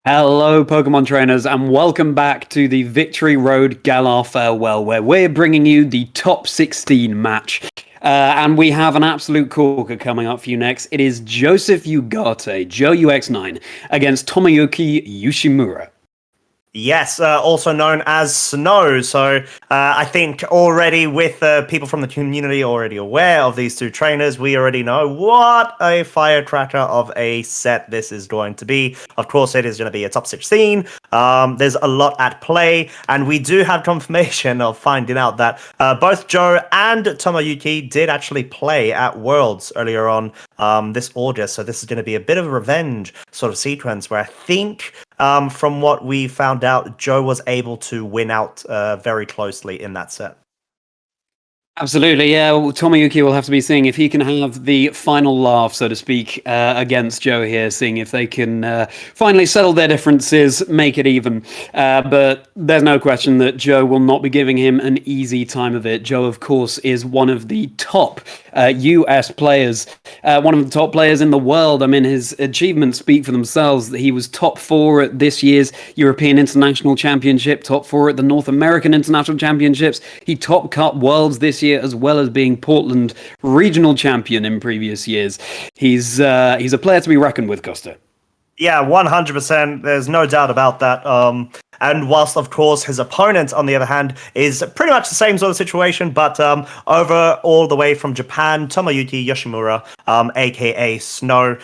Hello, Pokemon trainers, and welcome back to the Victory Road Galar Farewell, where we're bringing you the top 16 match. And we have an absolute corker coming up for you next. It is Joseph Ugarte, Joe UX9, against Tomoyuki Yoshimura. Yes, also known as Snow. So I think already with people from the community already aware of these two trainers, we already know what a firecracker of a set this is going to be. Of course, it is going to be a top 16. There's a lot at play, and we do have confirmation of finding out that both Joe and Tomoyuki did actually play at Worlds earlier on this August. So this is going to be a bit of a revenge sort of sequence where I think from what we found out, Joe was able to win out very closely in that set. Absolutely, yeah. Well, Tomoyuki will have to be seeing if he can have the final laugh, so to speak, against Joe here, seeing if they can finally settle their differences, make it even. But there's no question that Joe will not be giving him an easy time of it. Joe, of course, is one of the top US players, one of the top players in the world. I mean, his achievements speak for themselves. He was top 4 at this year's European International Championship, top 4 at the North American International Championships. He top cut Worlds this year, as well as being Portland regional champion in previous years. He's a player to be reckoned with, Costa. Yeah, 100%. There's no doubt about that. And whilst, of course, his opponent, on the other hand, is pretty much the same sort of situation, but over all the way from Japan, Tomoyuki Yoshimura, aka Snow,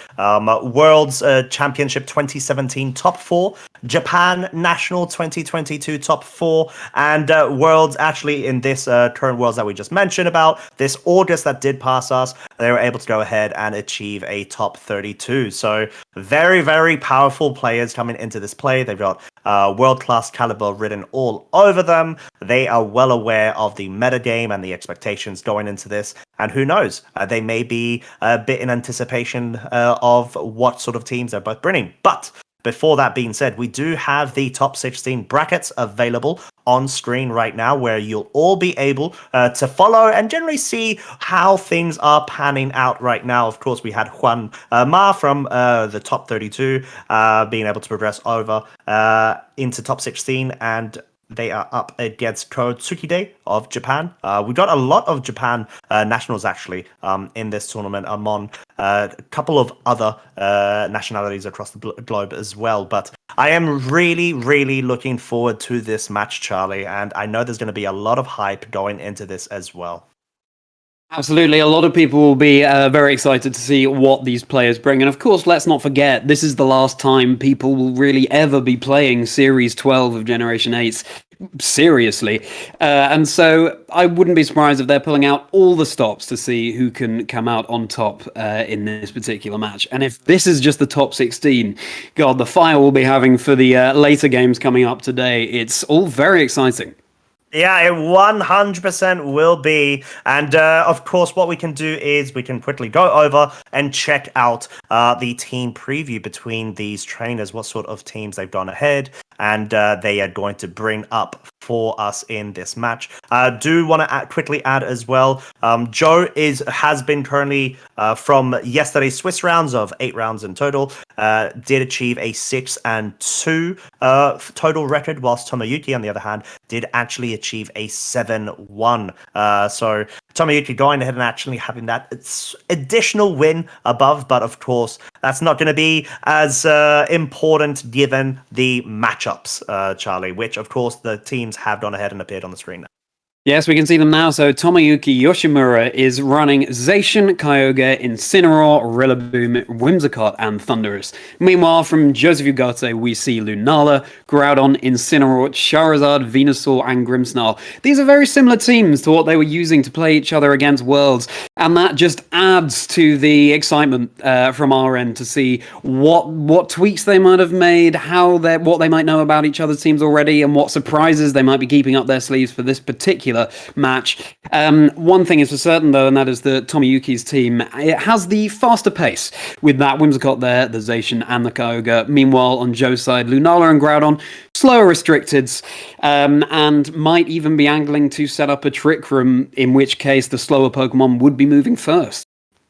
World's Championship 2017 top 4, Japan National 2022 top 4, and Worlds actually in this current Worlds that we just mentioned about, this August that did pass us, they were able to go ahead and achieve a top 32. So very, very powerful players coming into this play. They've got world-class caliber written all over them. They are well aware of the metagame and the expectations going into this. And who knows, they may be a bit in anticipation of what sort of teams they're both bringing. But before that being said, we do have the top 16 brackets available on screen right now, where you'll all be able to follow and generally see how things are panning out right now. Of course, we had Juan Ma from the top 32 being able to progress over into top 16, and they are up against Tsukide of Japan. We got a lot of Japan nationals actually in this tournament among a couple of other nationalities across the globe as well. But I am really, really looking forward to this match, Charlie, and I know there's going to be a lot of hype going into this as well. Absolutely. A lot of people will be very excited to see what these players bring. And of course, let's not forget, this is the last time people will really ever be playing Series 12 of Generation 8 seriously. And so I wouldn't be surprised if they're pulling out all the stops to see who can come out on top in this particular match. And if this is just the top 16, God, the fire we'll be having for the later games coming up today, it's all very exciting. Yeah, it 100% will be. And of course, what we can do is we can quickly go over and check out the team preview between these trainers, what sort of teams they've gone ahead and they are going to bring up for us in this match. Do want to quickly add as well, Joe has been currently from yesterday's Swiss rounds of 8 rounds in total, did achieve a 6-2 total record, whilst Tomoyuki, on the other hand, did actually achieve a 7-1. So Tomoyuki going ahead and actually having that additional win above, but of course, that's not going to be as important given the matchups, Charlie, which of course the teams have gone ahead and appeared on the screen now. Yes, we can see them now. So Tomoyuki Yoshimura is running Zacian, Kyogre, Incineroar, Rillaboom, Whimsicott, and Thundurus. Meanwhile, from Joseph Ugarte, we see Lunala, Groudon, Incineroar, Charizard, Venusaur, and Grimmsnarl. These are very similar teams to what they were using to play each other against Worlds, and that just adds to the excitement from our end to see what tweaks they might have made, what they might know about each other's teams already, and what surprises they might be keeping up their sleeves for this particular match. One thing is for certain, though, and that is that Tomoyuki's team, it has the faster pace with that Whimsicott there, the Zacian, and the Kyogre. Meanwhile, on Joe's side, Lunala and Groudon, slower restricted, and might even be angling to set up a Trick Room, in which case the slower Pokemon would be moving first.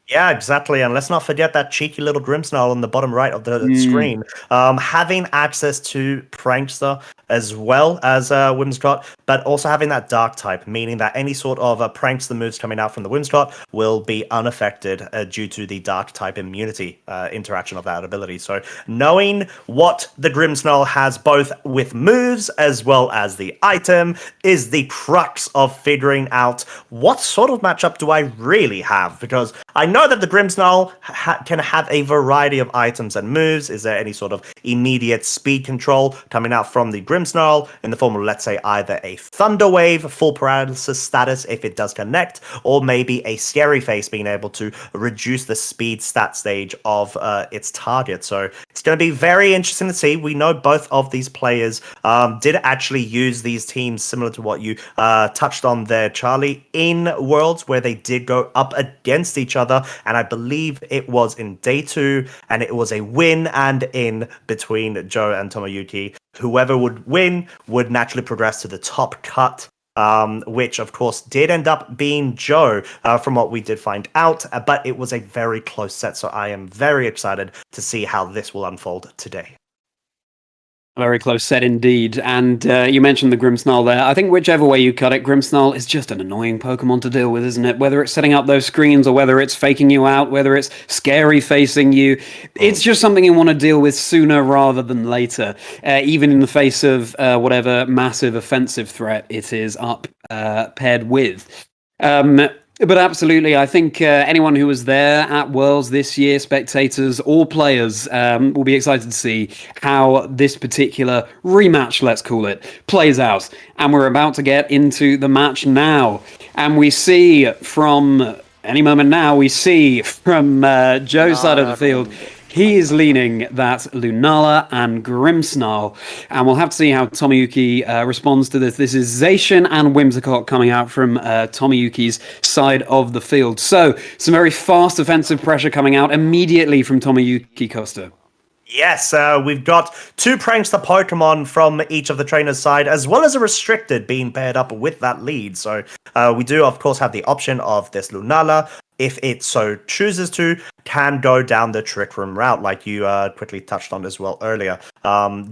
Yeah, exactly. And let's not forget that cheeky little Grimmsnarl on the bottom right of the Mm. screen. Having access to Prankster as well as Whimsicott, but also having that Dark type, meaning that any sort of Prankster moves coming out from the Whimsicott will be unaffected due to the Dark type immunity interaction of that ability. So knowing what the Grimmsnarl has both with moves as well as the item is the crux of figuring out what sort of matchup do I really have, because I know that the Grimmsnarl can have a variety of items and moves. Is there any sort of immediate speed control coming out from the Grimmsnarl in the form of, let's say, either a Thunder Wave, full paralysis status if it does connect, or maybe a Scary Face being able to reduce the speed stat stage of its target. So it's going to be very interesting to see. We know both of these players did actually use these teams similar to what you touched on there, Charlie, in Worlds where they did go up against each other, and I believe it was in day 2, and it was a win and in between Joe and Tomoyuki. Whoever would win would naturally progress to the top cut, which of course did end up being Joe, from what we did find out, but it was a very close set, so I am very excited to see how this will unfold today. Very close set indeed. And you mentioned the Grimmsnarl there. I think whichever way you cut it, Grimmsnarl is just an annoying Pokemon to deal with, isn't it? Whether it's setting up those screens or whether it's faking you out, whether it's scary facing you, it's just something you want to deal with sooner rather than later, even in the face of whatever massive offensive threat it is up paired with. But absolutely, I think anyone who was there at Worlds this year, spectators or players, will be excited to see how this particular rematch, let's call it, plays out. And we're about to get into the match now. And we see from any moment now, we see from Joe's side of the field, he is leaning that Lunala and Grimmsnarl, and we'll have to see how Tomoyuki responds to this. This is Zacian and Whimsicott coming out from Tomoyuki's side of the field. So, some very fast offensive pressure coming out immediately from Tomoyuki Costa. Yes, we've got 2 Prankster Pokemon from each of the trainers' side, as well as a Restricted being paired up with that lead. So we do, of course, have the option of this Lunala, if it so chooses to, can go down the Trick Room route, like you quickly touched on as well earlier.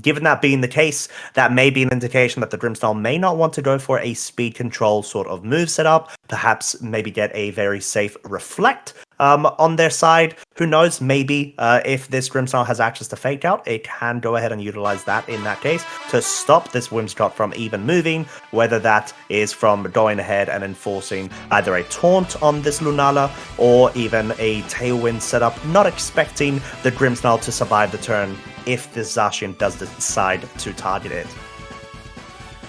Given that being the case, that may be an indication that the Grimmsnarl may not want to go for a speed control sort of move setup, perhaps maybe get a very safe Reflect on their side. Who knows, maybe if this Grimmsnarl has access to Fake Out, it can go ahead and utilize that in that case to stop this Whimsicott from even moving, whether that is from going ahead and enforcing either a Taunt on this Lunala or even a Tailwind setup, not expecting the Grimmsnarl to survive the turn if this Zacian does decide to target it.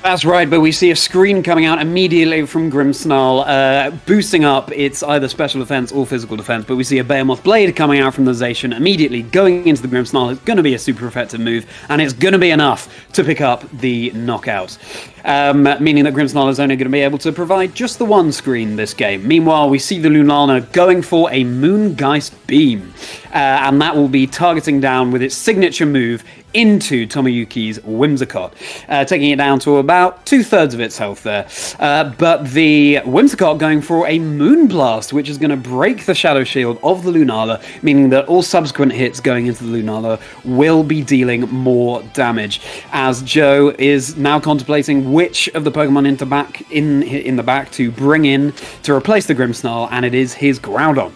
That's right, but we see a screen coming out immediately from Grimmsnarl, boosting up its either special defense or physical defense, but we see a Behemoth Blade coming out from the Zacian immediately going into the Grimmsnarl. It's going to be a super effective move, and it's going to be enough to pick up the knockout. Meaning that Grimmsnarl is only going to be able to provide just the one screen this game. Meanwhile, we see the Lunala going for a Moongeist Beam, and that will be targeting down with its signature move into Tomoyuki's Whimsicott, taking it down to about 2/3 of its health there. But the Whimsicott going for a Moonblast, which is going to break the Shadow Shield of the Lunala, meaning that all subsequent hits going into the Lunala will be dealing more damage, as Joe is now contemplating which of the Pokemon in the back to bring in to replace the Grimmsnarl, and it is his Groudon.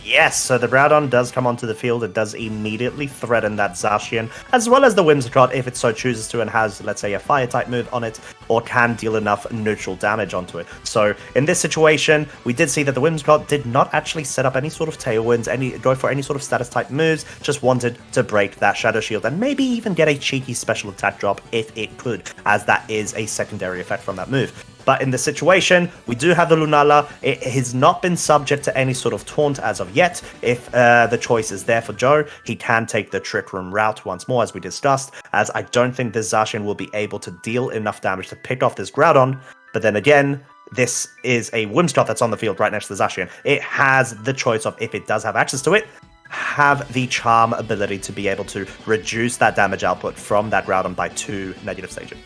Yes, so the Groudon does come onto the field. It does immediately threaten that Zacian, as well as the Whimsicott if it so chooses to and has, let's say, a Fire-type move on it, or can deal enough neutral damage onto it. So in this situation, we did see that the Whimsicott did not actually set up any sort of Tailwinds, go for any sort of status-type moves, just wanted to break that Shadow Shield, and maybe even get a cheeky special attack drop if it could, as that is a secondary effect from that move. But in this situation, we do have the Lunala. It has not been subject to any sort of taunt as of yet. If the choice is there for Joe, he can take the Trick Room route once more, as we discussed, as I don't think this Zacian will be able to deal enough damage to pick off this Groudon. But then again, this is a Whimsicott that's on the field right next to the Zacian. It has the choice of, if it does have access to it, have the Charm ability to be able to reduce that damage output from that Groudon by 2 negative stages.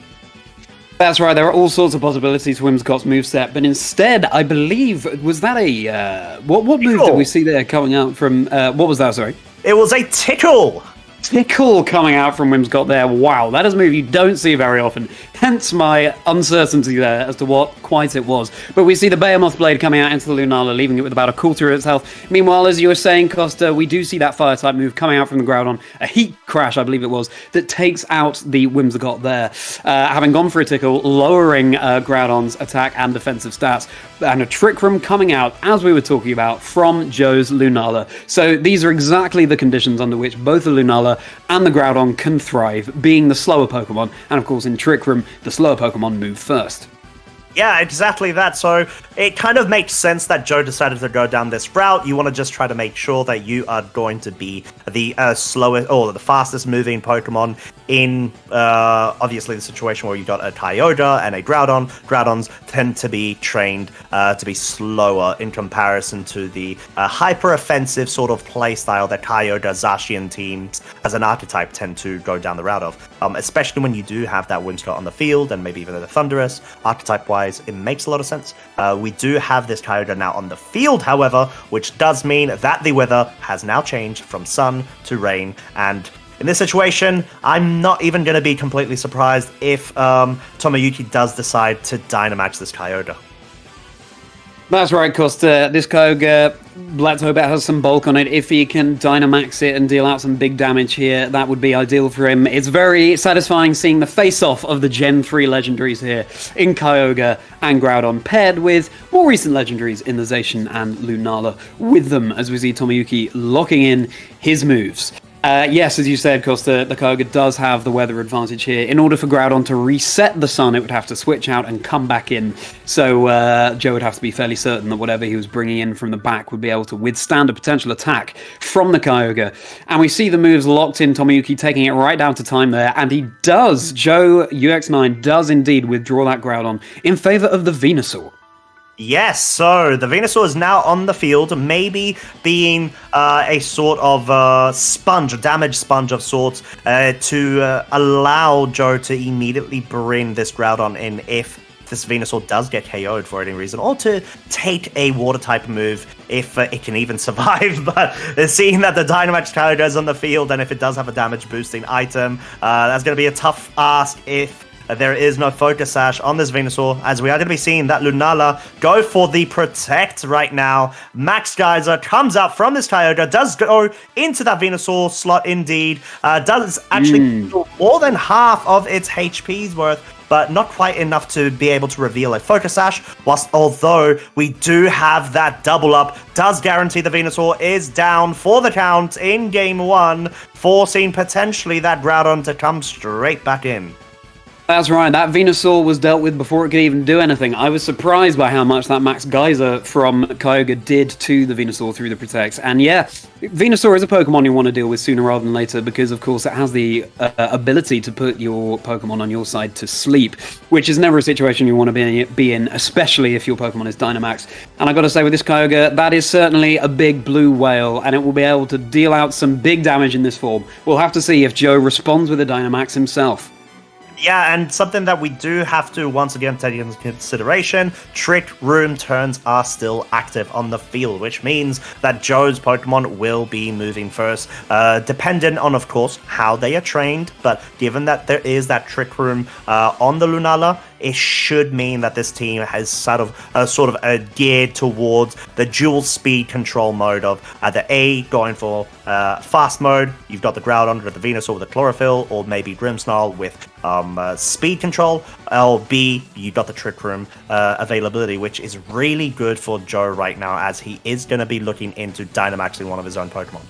That's right, there are all sorts of possibilities for Whimsicott's moveset, but instead, I believe, was that a... what move did we see there coming out from... what was that, sorry? It was a tickle! Tickle coming out from Whimsicott there. Wow, that is a move you don't see very often. Hence my uncertainty there as to what quite it was. But we see the Behemoth Blade coming out into the Lunala, leaving it with about a quarter of its health. Meanwhile, as you were saying, Costa, we do see that Fire-type move coming out from the Groudon. A Heat Crash, I believe it was, that takes out the Whimsicott there. Having gone for a tickle, lowering Groudon's attack and defensive stats. And a Trick Room coming out, as we were talking about, from Joe's Lunala. So these are exactly the conditions under which both the Lunala and the Groudon can thrive, being the slower Pokemon, and of course in Trick Room, the slower Pokemon move first. Yeah, exactly that. So it kind of makes sense that Joe decided to go down this route. You want to just try to make sure that you are going to be the slowest or the fastest moving Pokemon in obviously the situation where you've got a Kyogre and a Groudon. Groudons tend to be trained to be slower in comparison to the hyper-offensive sort of playstyle that Kyogre, Zacian teams as an archetype tend to go down the route of. Especially when you do have that Whimsicott on the field and maybe even the Thundurus, archetype-wise, it makes a lot of sense. We do have this Kyogre now on the field, however, which does mean that the weather has now changed from sun to rain, and in this situation, I'm not even going to be completely surprised if Tomoyuki does decide to Dynamax this Kyogre. That's right, Costa. This Kyogre, let's hope it has some bulk on it. If he can Dynamax it and deal out some big damage here, that would be ideal for him. It's very satisfying seeing the face-off of the Gen 3 legendaries here in Kyogre and Groudon, paired with more recent legendaries in the Zacian and Lunala with them, as we see Tomoyuki locking in his moves. Yes, as you said, Costa, the Kyogre does have the weather advantage here. In order for Groudon to reset the sun, it would have to switch out and come back in. So Joe would have to be fairly certain that whatever he was bringing in from the back would be able to withstand a potential attack from the Kyogre. And we see the moves locked in, Tomoyuki taking it right down to time there. And he does, Joe UX9 does indeed withdraw that Groudon in favor of the Venusaur. Yes, so the Venusaur is now on the field, maybe being a sort of sponge, a damage sponge of sorts, to allow Joe to immediately bring this Groudon in if this Venusaur does get KO'd for any reason, or to take a water-type move if it can even survive. But seeing that the Dynamax Kyogre is on the field, and if it does have a damage-boosting item, that's going to be a tough ask if there is no Focus Sash on this Venusaur, as we are going to be seeing that Lunala go for the Protect right now. Max Geyser comes out from this Kyogre, does go into that Venusaur slot indeed, does actually do more than half of its HP's worth, but not quite enough to be able to reveal a Focus Sash, whilst although we do have that double up, does guarantee the Venusaur is down for the count in Game 1, forcing potentially that Groudon to come straight back in. That's right, that Venusaur was dealt with before it could even do anything. I was surprised by how much that Max Geyser from Kyogre did to the Venusaur through the Protect. And yeah, Venusaur is a Pokemon you want to deal with sooner rather than later because, of course, it has the ability to put your Pokemon on your side to sleep, which is never a situation you want to be in, especially if your Pokemon is Dynamax. And I got to say, with this Kyogre, that is certainly a big blue whale, and it will be able to deal out some big damage in this form. We'll have to see if Joe responds with a Dynamax himself. Yeah, and something that we do have to once again take into consideration, Trick Room turns are still active on the field, which means that Joe's Pokemon will be moving first, dependent on, of course, how they are trained, but given that there is that Trick Room on the Lunala, it should mean that this team has sort of geared towards the dual speed control mode of either A, going for fast mode, you've got the Groudon with the Venusaur with the Chlorophyll, or maybe Grimmsnarl with speed control, or B, you've got the Trick Room availability, which is really good for Joe right now, as he is going to be looking into Dynamaxing one of his own Pokemon.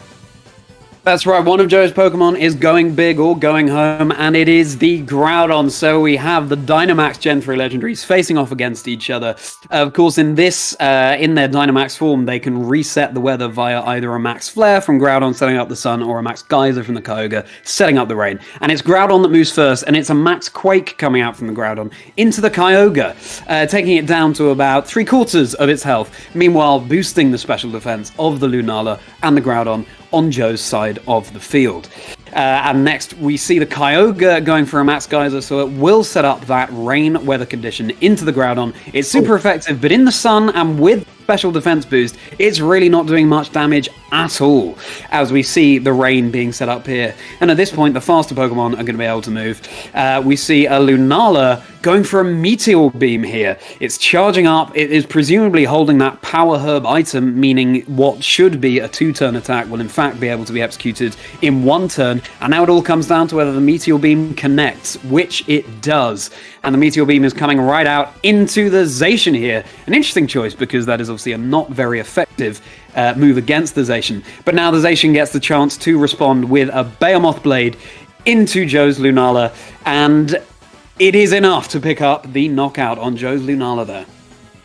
That's right, one of Joe's Pokemon is going big or going home, and it is the Groudon. So we have the Dynamax Gen 3 legendaries facing off against each other. Of course, in this, in their Dynamax form, they can reset the weather via either a Max Flare from Groudon setting up the sun, or a Max Geyser from the Kyogre setting up the rain. And it's Groudon that moves first, and it's a Max Quake coming out from the Groudon into the Kyogre, taking it down to about 3/4 of its health, meanwhile boosting the special defense of the Lunala and the Groudon on Joe's side of the field. And next, we see the Kyogre going for a Max Geyser, so it will set up that rain weather condition into the Groudon. It's super effective, but in the sun and with special defense boost, it's really not doing much damage at all, as we see the rain being set up here. And at this point, the faster Pokemon are going to be able to move. We see a Lunala going for a Meteor Beam here. It's charging up. It is presumably holding that Power Herb item, meaning what should be a 2-turn attack will in fact be able to be executed in 1 turn. And now it all comes down to whether the Meteor Beam connects, which it does. And the Meteor Beam is coming right out into the Zacian here. An interesting choice, because that is obviously a not very effective move against the Zacian. But now the Zacian gets the chance to respond with a Behemoth Blade into Joe's Lunala, and it is enough to pick up the knockout on Joe's Lunala there.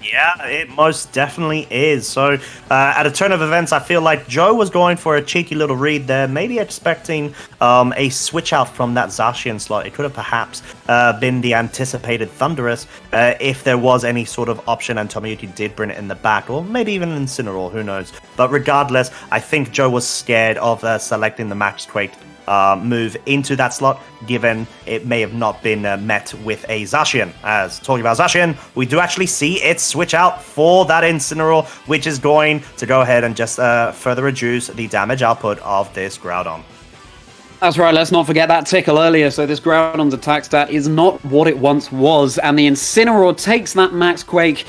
Yeah, it most definitely is. So, at a turn of events, I feel like Joe was going for a cheeky little read there, maybe expecting a switch out from that Zacian slot. It could have perhaps been the anticipated Thunderous if there was any sort of option, and Tomoyuki did bring it in the back, or maybe even Incineroar, who knows. But regardless, I think Joe was scared of selecting the Max Quake move into that slot, given it may have not been met with a Zacian. As talking about Zacian, we do actually see it switch out for that Incineroar, which is going to go ahead and just further reduce the damage output of this Groudon. That's right, let's not forget that tickle earlier, so this Groudon's attack stat is not what it once was, and the Incineroar takes that Max Quake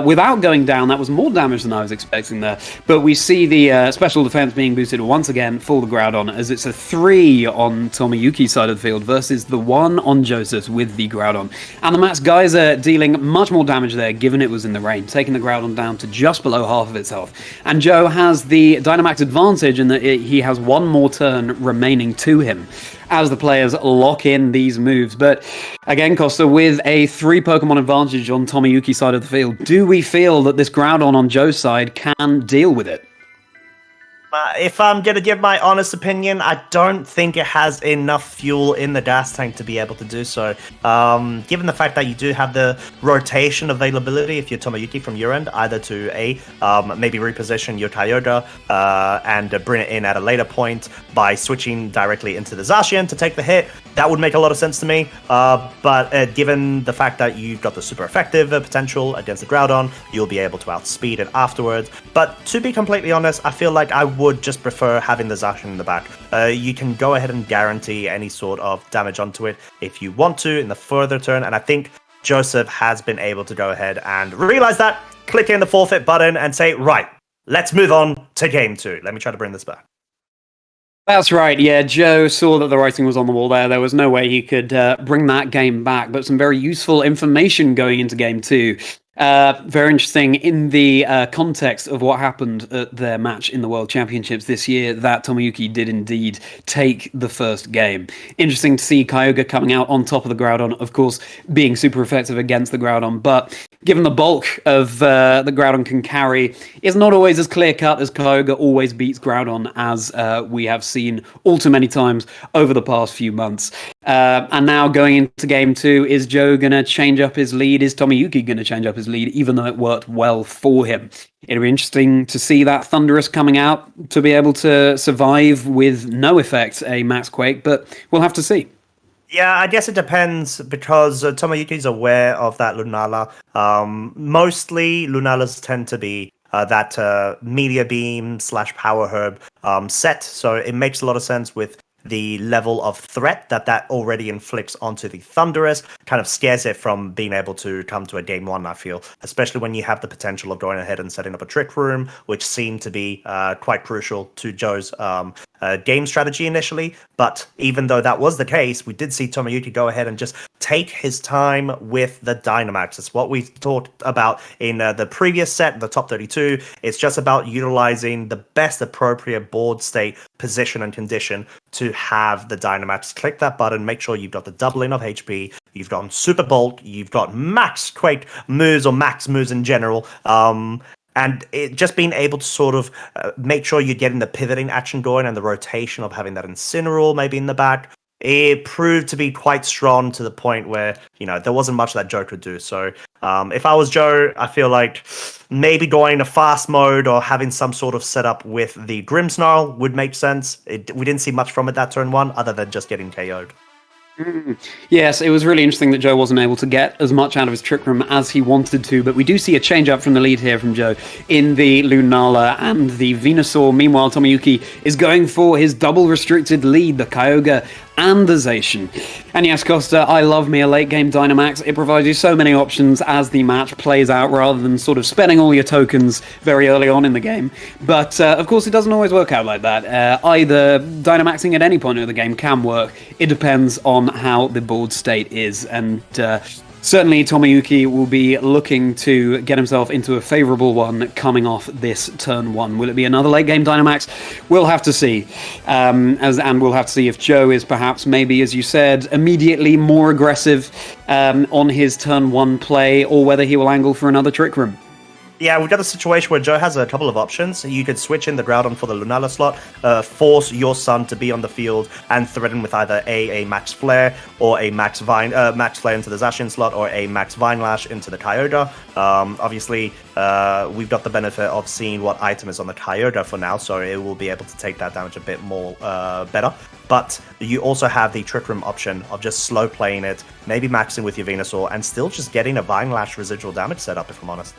without going down. That was more damage than I was expecting there, but we see the special defense being boosted once again for the Groudon, as it's a 3 on Tomoyuki's side of the field versus the 1 on Joseph's with the Groudon. And the Max Geyser dealing much more damage there, given it was in the rain, taking the Groudon down to just below half of its health. And Joe has the Dynamax advantage in that he has 1 more turn remaining to him as the players lock in these moves. But again, Costa, with a 3 Pokemon advantage on Tomoyuki's side of the field, do we feel that this Groudon on Joe's side can deal with it? If I'm going to give my honest opinion, I don't think it has enough fuel in the gas tank to be able to do so. Given the fact that you do have the rotation availability, if you're Tomoyuki from your end, either to maybe reposition your Kyogre and bring it in at a later point by switching directly into the Zacian to take the hit, that would make a lot of sense to me. But given the fact that you've got the super effective potential against the Groudon, you'll be able to outspeed it afterwards. But to be completely honest, I feel like I would just prefer having the Zacian in the back. You can go ahead and guarantee any sort of damage onto it if you want to in the further turn, and I think Joseph has been able to go ahead and realize that, click in the forfeit button and say, right, let's move on to game 2. Let me try to bring this back. That's right, yeah, Joe saw that the writing was on the wall there. There was no way he could bring that game back, but some very useful information going into game 2. Very interesting in the context of what happened at their match in the World Championships this year, that Tomoyuki did indeed take the first game. Interesting to see Kyogre coming out on top of the Groudon, of course, being super effective against the Groudon, but given the bulk of the Groudon can carry, is not always as clear-cut as Kyogre always beats Groudon, as we have seen all too many times over the past few months. And now going into game 2, is Joe going to change up his lead? Is Tomoyuki going to change up his lead, even though it worked well for him? It'll be interesting to see that Thunderous coming out to be able to survive with no effect a Max Quake, but we'll have to see. Yeah, I guess it depends, because Tomoyuki's aware of that Lunala. Mostly, Lunalas tend to be that Meteor Beam / Power Herb set, so it makes a lot of sense with the level of threat that already inflicts onto the Thunderous. Kind of scares it from being able to come to a game 1, I feel, especially when you have the potential of going ahead and setting up a Trick Room, which seemed to be quite crucial to Joe's game strategy initially. But even though that was the case, we did see Tomoyuki go ahead and just take his time with the Dynamax. It's what we talked about in the previous set, the top 32. It's just about utilizing the best appropriate board state, position, and condition to have the Dynamax. Click that button, make sure you've got the doubling of HP, you've got Super Bulk, you've got Max Quake moves, or Max moves in general, and it just being able to sort of make sure you're getting the pivoting action going and the rotation of having that Incineroar maybe in the back. it proved to be quite strong to the point where, there wasn't much that Joe could do. So if I was Joe, I feel like maybe going to fast mode or having some sort of setup with the Grimmsnarl would make sense. We didn't see much from it that turn 1, other than just getting KO'd. Yes, it was really interesting that Joe wasn't able to get as much out of his Trick Room as he wanted to, but we do see a change up from the lead here from Joe in the Lunala and the Venusaur. Meanwhile, Tomoyuki is going for his double restricted lead, the Kyogre and the Zacian. And yes, Costa, I love me a late game Dynamax. It provides you so many options as the match plays out rather than sort of spending all your tokens very early on in the game. But of course, it doesn't always work out like that. Either Dynamaxing at any point of the game can work. It depends on how the board state is. And certainly, Tomoyuki will be looking to get himself into a favourable one coming off this turn 1. Will it be another late game Dynamax? We'll have to see. And we'll have to see if Joe is perhaps maybe, as you said, immediately more aggressive on his turn 1 play, or whether he will angle for another Trick Room. Yeah, we've got a situation where Joe has a couple of options. You could switch in the Groudon for the Lunala slot, force your son to be on the field, and threaten with either a Max Flare or a Max Flare into the Zacian slot, or a Max Vine Lash into the Kyogre. Obviously, we've got the benefit of seeing what item is on the Kyogre for now, so it will be able to take that damage a bit more better. But you also have the Trick Room option of just slow playing it, maybe maxing with your Venusaur, and still just getting a Vine Lash residual damage setup, if I'm honest.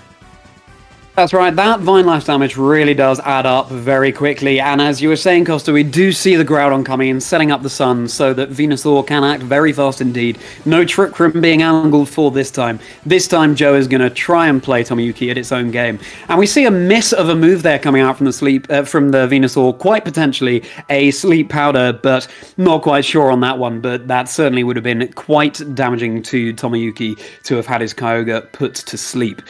That's right, that Vine Lash damage really does add up very quickly, and as you were saying, Costa, we do see the Groudon coming in, setting up the sun so that Venusaur can act very fast indeed. No Trick Room being angled for this time. This time, Joe is going to try and play Tomoyuki at its own game. And we see a miss of a move there coming out from the Venusaur, quite potentially a Sleep Powder, but not quite sure on that one, but that certainly would have been quite damaging to Tomoyuki to have had his Kyogre put to sleep.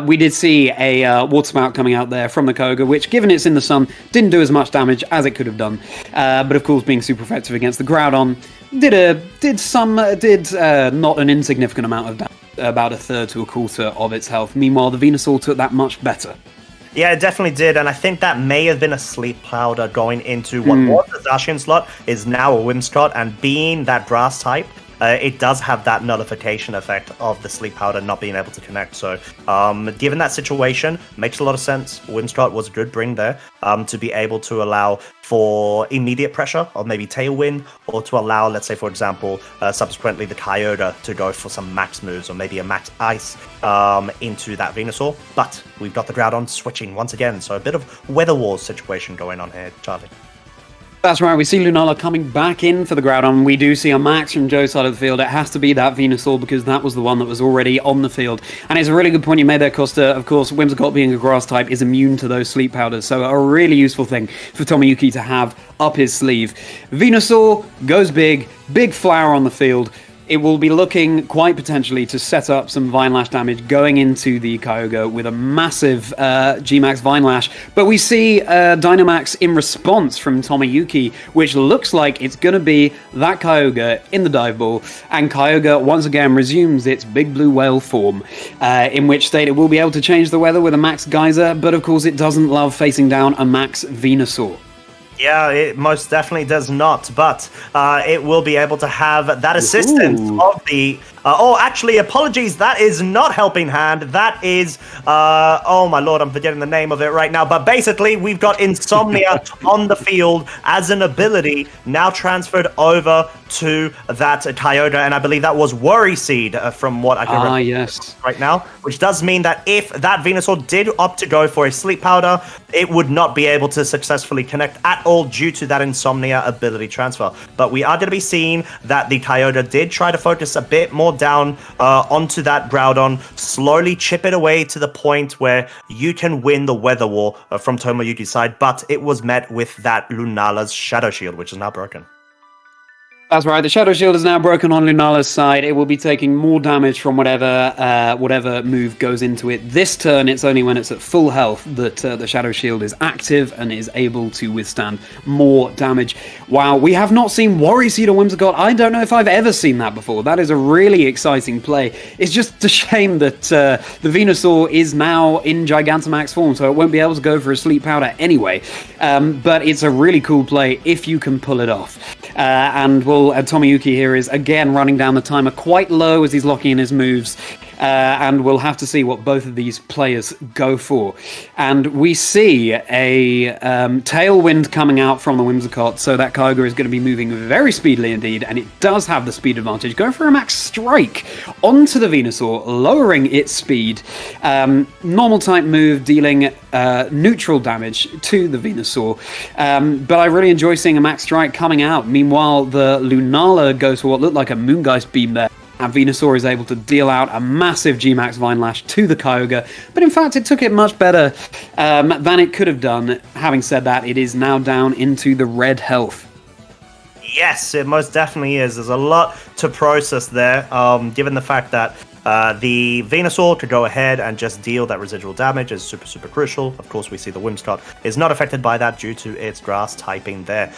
We did see a Water Spout coming out there from the Kyogre, which, given it's in the sun, didn't do as much damage as it could have done. But of course, being super effective against the Groudon, did not an insignificant amount of damage, about a third to a quarter of its health. Meanwhile, the Venusaur took that much better. Yeah, it definitely did, and I think that may have been a Sleep Powder going into what was the Zacian slot, is now a Whimsicott, and being that Grass type, it does have that nullification effect of the Sleep Powder not being able to connect. So, given that situation, makes a lot of sense. Whimsicott was a good bring there to be able to allow for immediate pressure, or maybe Tailwind, or to allow, let's say, for example, subsequently the Kyogre to go for some max moves, or maybe a max ice into that Venusaur. But we've got the Groudon switching once again, so a bit of Weather Wars situation going on here, Charlie. That's right, we see Lunala coming back in for the Groudon. We do see a max from Joe's side of the field. It has to be that Venusaur, because that was the one that was already on the field. And it's a really good point you made there, Costa. Of course, Whimsicott, being a grass type, is immune to those Sleep Powders, so a really useful thing for Tomoyuki to have up his sleeve. Venusaur goes big flower on the field. It will be looking quite potentially to set up some Vine Lash damage going into the Kyogre with a massive G-Max Vine Lash. But we see Dynamax in response from Tomoyuki, which looks like it's going to be that Kyogre in the Dive Ball. And Kyogre once again resumes its big blue whale form, in which state it will be able to change the weather with a Max Geyser, but of course it doesn't love facing down a Max Venusaur. Yeah, it most definitely does not, but it will be able to have that assistance of the... actually, apologies, that is not Helping Hand. That is... oh my lord, I'm forgetting the name of it right now, but basically, we've got Insomnia on the field as an ability, now transferred over to that Kyogre, and I believe that was Worry Seed, from what I can remember yes. right now, which does mean that if that Venusaur did opt to go for a Sleep Powder, it would not be able to successfully connect at all due to that Insomnia ability transfer. But we are going to be seeing that the Kyogre did try to focus a bit more down onto that Groudon, slowly chip it away to the point where you can win the Weather War from Tomoyuki's side, but it was met with that Lunala's Shadow Shield, which is now broken. That's right, the Shadow Shield is now broken on Lunala's side. It will be taking more damage from whatever move goes into it. This turn, it's only when it's at full health that the Shadow Shield is active and is able to withstand more damage. Wow, we have not seen Worry Seed or Whimsicott. I don't know if I've ever seen that before. That is a really exciting play. It's just a shame that the Venusaur is now in Gigantamax form, so it won't be able to go for a Sleep Powder anyway. But it's a really cool play if you can pull it off. And Tomoyuki here is again running down the timer quite low as he's locking in his moves. And we'll have to see what both of these players go for. And we see a tailwind coming out from the Whimsicott, so that Kyogre is going to be moving very speedily indeed, and it does have the speed advantage. Going for a max strike onto the Venusaur, lowering its speed. Normal type move, dealing neutral damage to the Venusaur. But I really enjoy seeing a max strike coming out. Meanwhile, the Lunala goes for what looked like a Moongeist beam there. And Venusaur is able to deal out a massive G-Max Vine Lash to the Kyogre, but in fact it took it much better than it could have done. Having said that, it is now down into the red health. Yes, it most definitely is. There's a lot to process there, given the fact that the Venusaur to go ahead and just deal that residual damage is super, super crucial. Of course, we see the Whimsicott is not affected by that due to its grass typing there.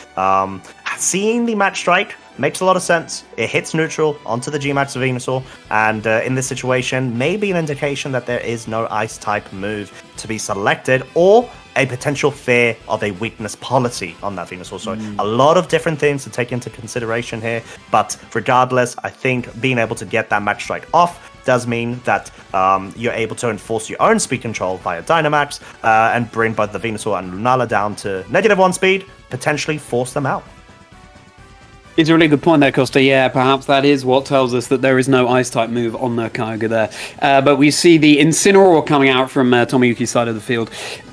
Seeing the match strike makes a lot of sense. It hits neutral onto the G-Max Venusaur, and in this situation, maybe an indication that there is no ice type move to be selected, or a potential fear of a weakness policy on that Venusaur. So a lot of different things to take into consideration here, but regardless, I think being able to get that match strike off does mean that you're able to enforce your own speed control via Dynamax and bring both the Venusaur and Lunala down to -1 speed, potentially force them out. It's a really good point there, Costa. Yeah, perhaps that is what tells us that there is no Ice-type move on the Kyogre there. But we see the Incineroar coming out from Tomoyuki's side of the field.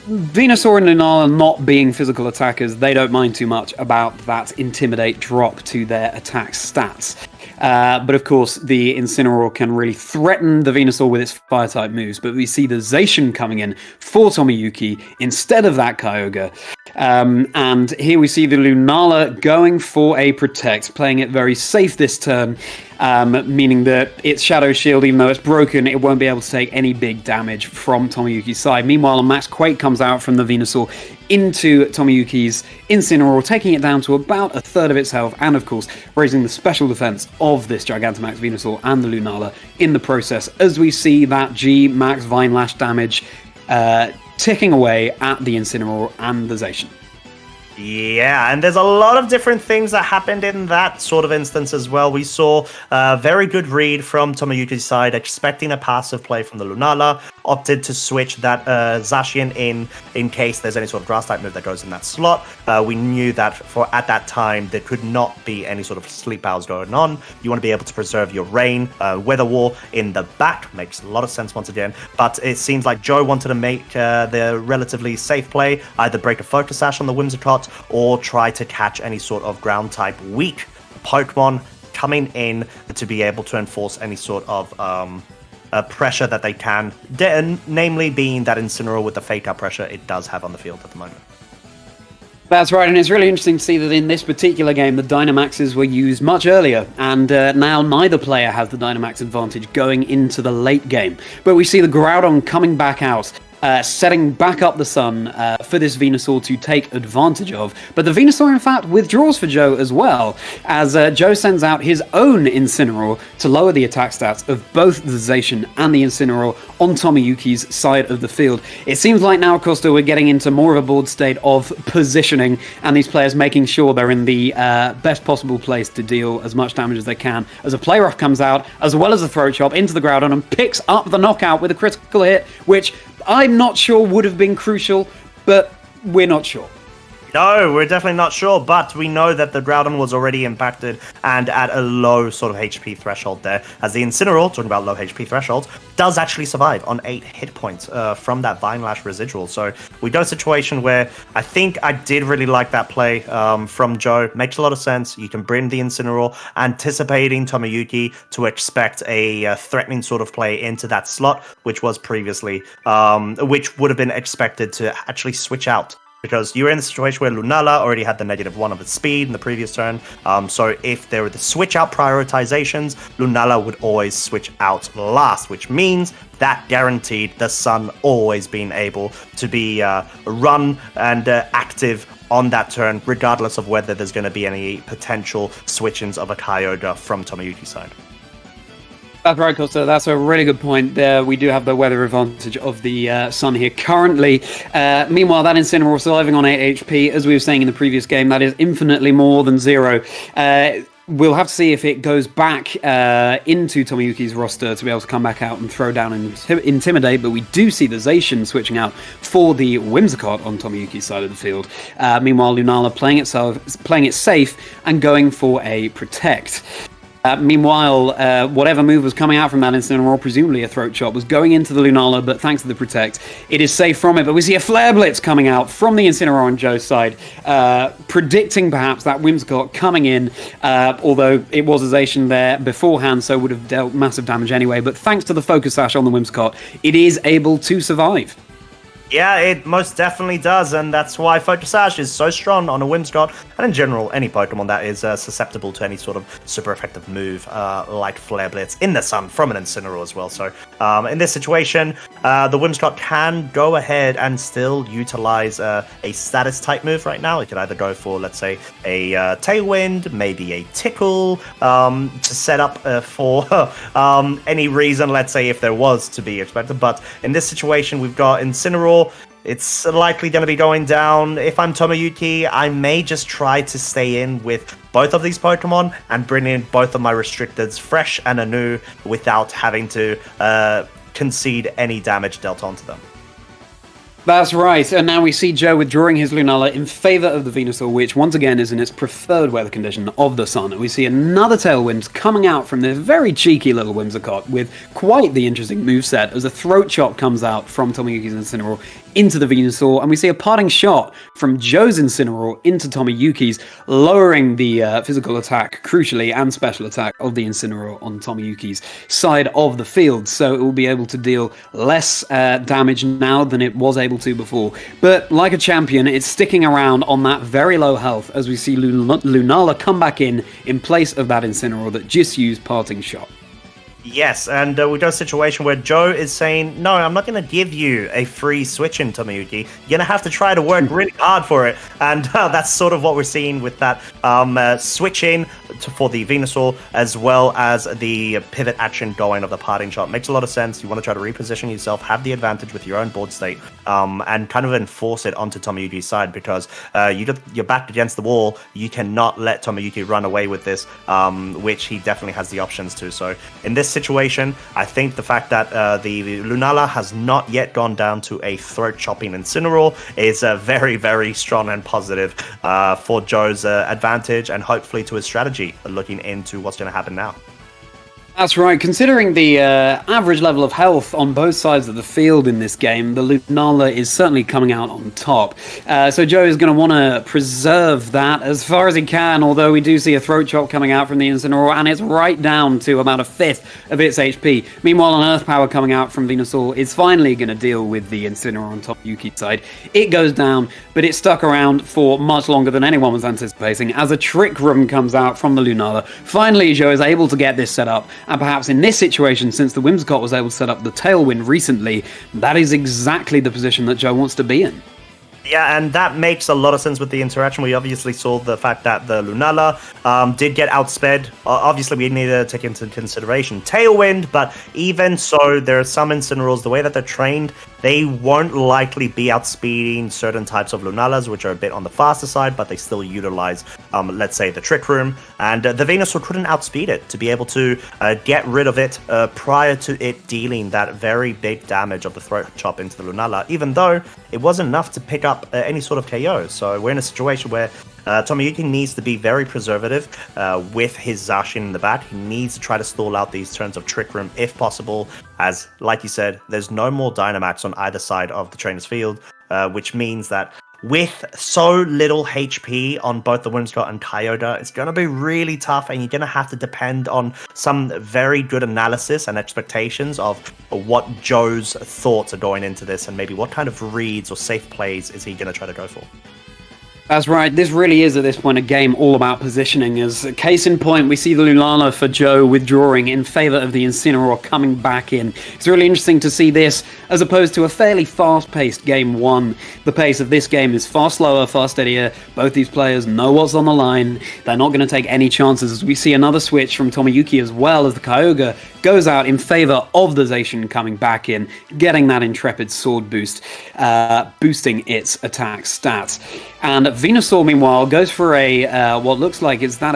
Venusaur and Lunala not being physical attackers, they don't mind too much about that Intimidate drop to their attack stats. But of course, the Incineroar can really threaten the Venusaur with its Fire-type moves. But we see the Zacian coming in for Tomoyuki instead of that Kyogre. And here we see the Lunala going for a Protect, playing it very safe this turn, meaning that its Shadow Shield, even though it's broken, it won't be able to take any big damage from Tomoyuki's side. Meanwhile, a Max Quake comes out from the Venusaur into Tomoyuki's Incineroar, taking it down to about a third of its health, and of course, raising the special defense of this Gigantamax Venusaur and the Lunala in the process, as we see that G-Max Vine Lash damage ticking away at the Incineroar and the Zacian. Yeah, and there's a lot of different things that happened in that sort of instance as well. We saw a very good read from Tomoyuki's side, expecting a passive play from the Lunala, opted to switch that Zacian in case there's any sort of grass-type move that goes in that slot. We knew that at that time, there could not be any sort of sleep hours going on. You want to be able to preserve your rain. Weather Wall in the back makes a lot of sense once again, but it seems like Joe wanted to make the relatively safe play, either break a Focus Sash on the Whimsicott, or try to catch any sort of ground-type weak Pokemon coming in to be able to enforce any sort of pressure that they can, namely being that Incineroar with the fake-out pressure it does have on the field at the moment. That's right, and it's really interesting to see that in this particular game, the Dynamaxes were used much earlier, and now neither player has the Dynamax advantage going into the late game. But we see the Groudon coming back out, setting back up the sun for this Venusaur to take advantage of. But the Venusaur, in fact, withdraws for Joe as well, as Joe sends out his own Incineroar to lower the attack stats of both the Zacian and the Incineroar on Tomoyuki's side of the field. It seems like now, Costa, we're getting into more of a board state of positioning, and these players making sure they're in the best possible place to deal as much damage as they can, as a Play Rough comes out, as well as a Throat Chop into the Groudon and picks up the knockout with a critical hit, which I'm not sure would have been crucial, but we're not sure. No, we're definitely not sure, but we know that the Groudon was already impacted and at a low sort of HP threshold there, as the Incineroar, talking about low HP thresholds, does actually survive on 8 hit points from that Vine Lash residual. So we got a situation where I think I did really like that play from Joe. Makes a lot of sense. You can bring the Incineroar, anticipating Tomoyuki to expect a threatening sort of play into that slot, which was previously, which would have been expected to actually switch out. Because you were in a situation where Lunala already had the -1 of its speed in the previous turn. So if there were the switch out prioritizations, Lunala would always switch out last, which means that guaranteed the Sun always being able to be run and active on that turn, regardless of whether there's going to be any potential switch-ins of a Kyogre from Tomoyuki's side. That's right, Costa. That's a really good point there. We do have the weather advantage of the sun here currently. Meanwhile, that Incineroar surviving on 8 HP, as we were saying in the previous game, that is infinitely more than 0. We'll have to see if it goes back into Tomoyuki's roster to be able to come back out and throw down and intimidate, but we do see the Zacian switching out for the Whimsicott on Tomoyuki's side of the field. Meanwhile, Lunala playing it safe and going for a protect. Meanwhile, whatever move was coming out from that Incineroar, presumably a Throat Chop, was going into the Lunala, but thanks to the Protect, it is safe from it. But we see a Flare Blitz coming out from the Incineroar on Joe's side, predicting perhaps that Whimsicott coming in, although it was a Zacian there beforehand, so would have dealt massive damage anyway. But thanks to the Focus Sash on the Whimsicott, it is able to survive. Yeah, it most definitely does, and that's why Focus Sash is so strong on a Whimsicott, and in general, any Pokemon that is susceptible to any sort of super effective move, like Flare Blitz in the sun from an Incineroar as well. So, in this situation, the Whimsicott can go ahead and still utilize a status type move right now. It could either go for, let's say, a Tailwind, maybe a Tickle, to set up for any reason, let's say, if there was to be expected. But in this situation, we've got Incineroar. It's likely going to be going down. If I'm Tomoyuki, I may just try to stay in with both of these Pokemon and bring in both of my restricteds fresh and anew without having to concede any damage dealt onto them. That's right, and now we see Joe withdrawing his Lunala in favour of the Venusaur, which once again is in its preferred weather condition of the sun. We see another Tailwind coming out from this very cheeky little Whimsicott with quite the interesting moveset as a Throat Chop comes out from Tomoyuki's Incineroar into the Venusaur, and we see a parting shot from Joe's Incineroar into Tomoyuki's, lowering the physical attack, crucially, and special attack of the Incineroar on Tomoyuki's side of the field, so it will be able to deal less damage now than it was able to before. But like a champion, it's sticking around on that very low health as we see Lunala come back in place of that Incineroar that just used Parting Shot. Yes, and we got a situation where Joe is saying, no, I'm not going to give you a free switch in, Tomoyuki. You're going to have to try to work really hard for it. And that's sort of what we're seeing with that switch in for the Venusaur, as well as the pivot action going of the Parting Shot. Makes a lot of sense. You want to try to reposition yourself, have the advantage with your own board state, and kind of enforce it onto Tomoyuki's side, because you're backed against the wall. You cannot let Tomoyuki run away with this, which he definitely has the options to. So in this situation, I think the fact that the Lunala has not yet gone down to a throat-chopping Incineroar is very, very strong and positive for Joe's advantage, and hopefully to his strategy looking into what's going to happen now. That's right. Considering the average level of health on both sides of the field in this game, the Lunala is certainly coming out on top. So Joe is going to want to preserve that as far as he can, although we do see a Throat Chop coming out from the Incineroar, and it's right down to about a fifth of its HP. Meanwhile, an Earth Power coming out from Venusaur is finally going to deal with the Incineroar on Tomoyuki's side. It goes down, but it stuck around for much longer than anyone was anticipating as a Trick Room comes out from the Lunala. Finally, Joe is able to get this set up, and perhaps in this situation, since the Whimsicott was able to set up the Tailwind recently, that is exactly the position that Joe wants to be in. Yeah, and that makes a lot of sense with the interaction. We obviously saw the fact that the Lunala did get outsped. Obviously, we need to take into consideration Tailwind, but even so, there are some Incineroars, the way that they're trained, they won't likely be outspeeding certain types of Lunalas, which are a bit on the faster side, but they still utilize, let's say, the Trick Room. And the Venusaur couldn't outspeed it to be able to get rid of it prior to it dealing that very big damage of the Throat Chop into the Lunala, even though it wasn't enough to pick up any sort of KO. So we're in a situation where Tomoyuki needs to be very preservative with his Zacian in the back. He needs to try to stall out these turns of Trick Room if possible, as, like you said, there's no more Dynamax on either side of the trainer's field, which means that with so little HP on both the Whimsicott and Kyogre, it's going to be really tough, and you're going to have to depend on some very good analysis and expectations of what Joe's thoughts are going into this, and maybe what kind of reads or safe plays is he going to try to go for. That's right. This really is, at this point, a game all about positioning. As a case in point, we see the Lunala for Joe withdrawing in favor of the Incineroar coming back in. It's really interesting to see this as opposed to a fairly fast-paced game one. The pace of this game is far slower, far steadier. Both these players know what's on the line. They're not going to take any chances, as we see another switch from Tomoyuki as well, as the Kyogre goes out in favor of the Zacian coming back in, getting that Intrepid Sword boost, boosting its attack stats. And Venusaur, meanwhile, goes for a, what looks like, it's not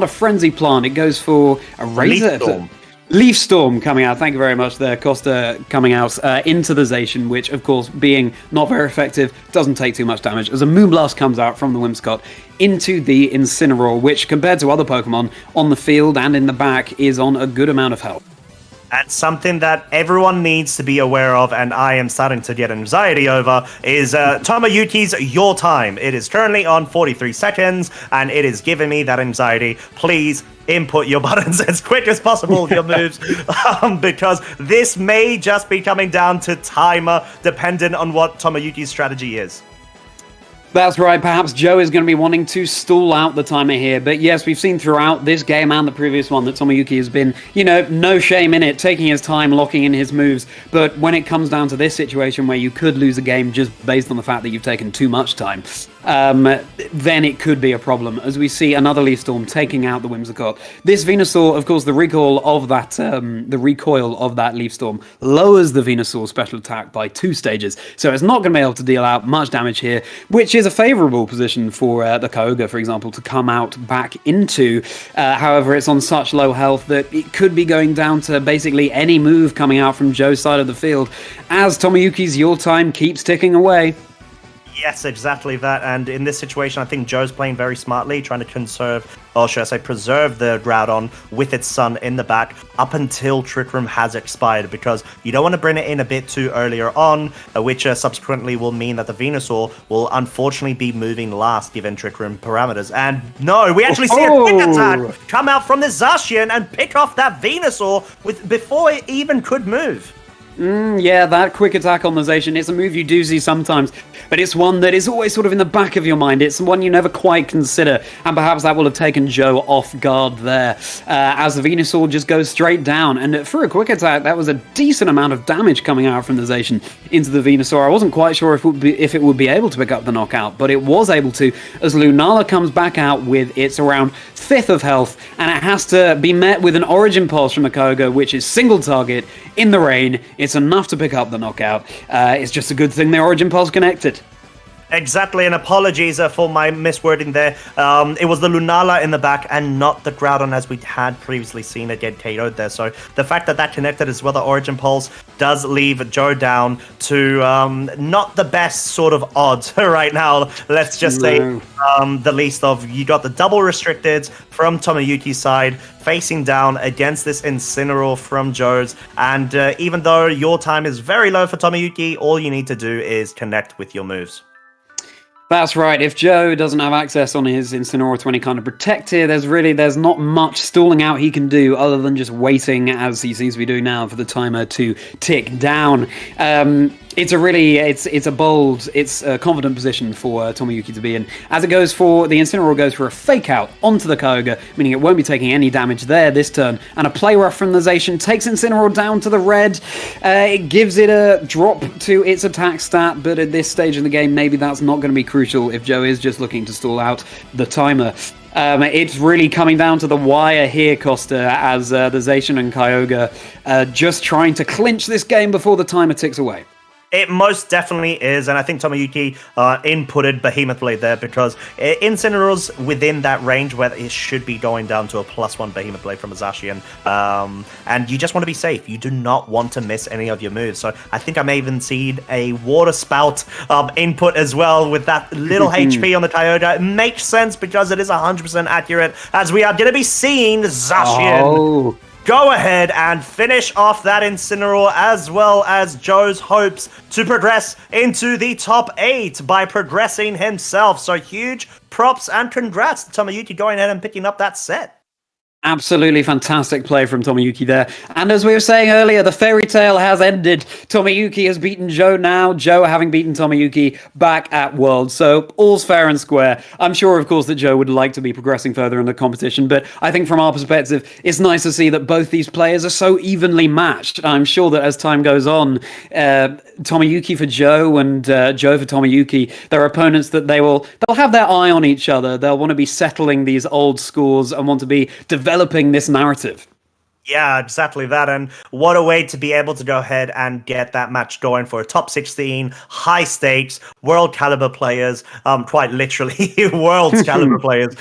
a Frenzy Plant, it goes for a Razor. Leaf Storm coming out. Thank you very much there, Costa, coming out into the Zacian, which, of course, being not very effective, doesn't take too much damage, as a Moonblast comes out from the Whimsicott into the Incineroar, which, compared to other Pokemon on the field and in the back, is on a good amount of health. That's something that everyone needs to be aware of, and I am starting to get anxiety over, is Tomoyuki's Your Time. It is currently on 43 seconds, and it is giving me that anxiety. Please input your buttons as quick as possible, your moves, because this may just be coming down to timer, dependent on what Tomoyuki's strategy is. That's right, perhaps Joe is going to be wanting to stall out the timer here, but yes, we've seen throughout this game and the previous one that Tomoyuki has been, no shame in it, taking his time, locking in his moves, but when it comes down to this situation where you could lose a game just based on the fact that you've taken too much time, then it could be a problem, as we see another Leaf Storm taking out the Whimsicott. This Venusaur, of course, the recoil of that Leaf Storm lowers the Venusaur special attack by 2 stages, so it's not going to be able to deal out much damage here, which is a favourable position for the Kyogre, for example, to come out back into. However, it's on such low health that it could be going down to basically any move coming out from Joe's side of the field, as Tomoyuki's Your Time keeps ticking away. Yes, exactly that. And in this situation, I think Joe's playing very smartly, trying to conserve, or should I say preserve, the Groudon with its son in the back up until Trick Room has expired, because you don't want to bring it in a bit too earlier on, which subsequently will mean that the Venusaur will unfortunately be moving last given Trick Room parameters. And no, we actually see a quick attack come out from the Zacian and pick off that Venusaur before it even could move. Yeah, that quick attack on the Zacian, it's a move you do see sometimes, but it's one that is always sort of in the back of your mind. It's one you never quite consider, and perhaps that will have taken Joe off guard there, as the Venusaur just goes straight down. And for a quick attack, that was a decent amount of damage coming out from the Zacian into the Venusaur. I wasn't quite sure if it would be able to pick up the knockout, but it was able to, as Lunala comes back out with its around 5th of health, and it has to be met with an Origin Pulse from the Kyogre, which is single target in the rain. It's enough to pick up the knockout. It's just a good thing the Origin Pulse connected. Exactly, and apologies for my miswording there. It was the Lunala in the back and not the Groudon as we had previously seen it get KO'd there. So the fact that that connected as well, the Origin Pulse, does leave Joe down to not the best sort of odds right now. Let's just say the least of. You got the double restricted from Tomoyuki's side, facing down against this Incineroar from Joe's. And even though your time is very low for Tomoyuki, all you need to do is connect with your moves. That's right. If Joe doesn't have access on his Incineroar to any kind of protector, there's not much stalling out he can do other than just waiting, as he seems to be doing now, for the timer to tick down. It's a bold, confident position for Tomoyuki to be in. As it goes for, the Incineroar goes for a fake out onto the Kyogre, meaning it won't be taking any damage there this turn. And a play rough from the Zacian takes Incineroar down to the red. It gives it a drop to its attack stat, but at this stage in the game, maybe that's not going to be crucial if Joe is just looking to stall out the timer. It's really coming down to the wire here, Costa, as the Zacian and Kyogre just trying to clinch this game before the timer ticks away. It most definitely is, and I think Tomoyuki inputted Behemoth Blade there, because Incineroar's within that range where it should be going down to a +1 Behemoth Blade from a Zacian, and you just want to be safe. You do not want to miss any of your moves, so I think I may even see a Water Spout input as well with that little HP on the Kyogre. It makes sense because it is 100% accurate, as we are going to be seeing Zacian go ahead and finish off that Incineroar, as well as Joe's hopes to progress into the top 8 by progressing himself. So huge props and congrats to Tomoyuki going ahead and picking up that set. Absolutely fantastic play from Tomoyuki there. And as we were saying earlier, the fairy tale has ended. Tomoyuki has beaten Joe now, Joe having beaten Tomoyuki back at Worlds. So all's fair and square. I'm sure, of course, that Joe would like to be progressing further in the competition, but I think from our perspective, it's nice to see that both these players are so evenly matched. I'm sure that as time goes on, Tomoyuki for Joe and Joe for Tomoyuki, their opponents that they'll have their eye on each other. They'll want to be settling these old scores and want to be developing this narrative. Yeah, exactly that. And what a way to be able to go ahead and get that match going for a top 16, high stakes, world caliber players, quite literally world's caliber players.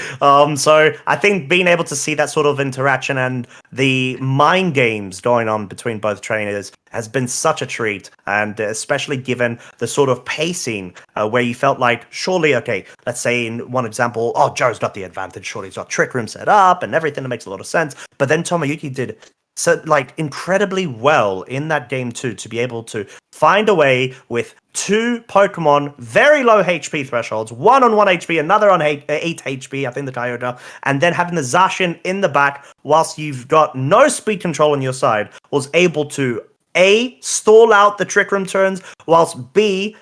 So I think being able to see that sort of interaction and the mind games going on between both trainers has been such a treat, and especially given the sort of pacing where you felt like, surely, okay, let's say in one example, oh, Joe's got the advantage, surely he's got Trick Room set up and everything that makes a lot of sense. But then Tomoyuki did so like incredibly well in that game too, to be able to find a way with two Pokemon, very low HP thresholds, one on 1 HP, another on 8 HP, I think the Kyogre, and then having the Zacian in the back whilst you've got no speed control on your side, was able to A, stall out the Trick Room turns, whilst B,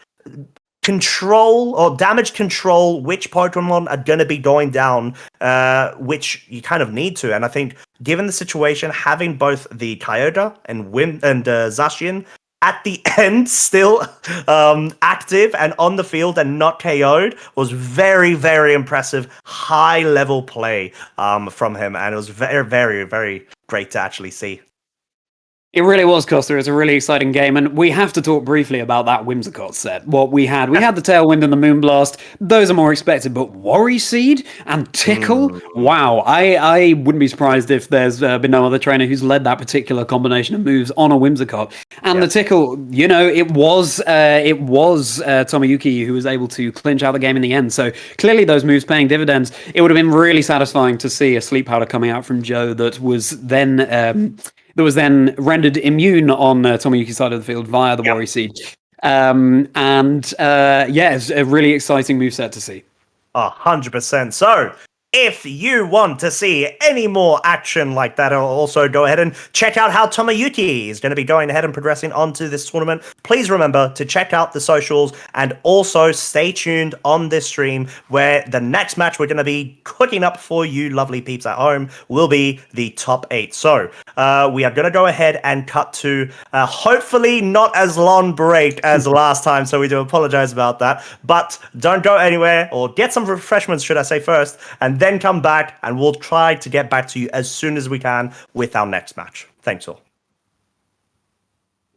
control or damage control which Pokemon are going to be going down, which you kind of need to. And I think given the situation, having both the Kyogre and Zacian at the end still active and on the field and not KO'd was very, very impressive, high level play from him. And it was very, very, very great to actually see. It really was, Costa. It's a really exciting game, and we have to talk briefly about that Whimsicott set. What we had the Tailwind and the Moonblast. Those are more expected, but Worry Seed and Tickle? Wow. I wouldn't be surprised if there's been no other trainer who's led that particular combination of moves on a Whimsicott. And the Tickle, you know, it was Tomoyuki who was able to clinch out the game in the end. So clearly those moves paying dividends. It would have been really satisfying to see a Sleep Powder coming out from Joe that was then rendered immune on Tomoyuki's side of the field via the Worry Seed. It's a really exciting moveset to see. 100%. So, if you want to see any more action like that, also go ahead and check out how Tomoyuki is going to be going ahead and progressing onto this tournament. Please remember to check out the socials and also stay tuned on this stream where the next match we're going to be cooking up for you lovely peeps at home will be the top 8. So we are going to go ahead and cut to hopefully not as long break as last time. So we do apologize about that, but don't go anywhere, or get some refreshments, should I say, first, and then come back and we'll try to get back to you as soon as we can with our next match. Thanks all.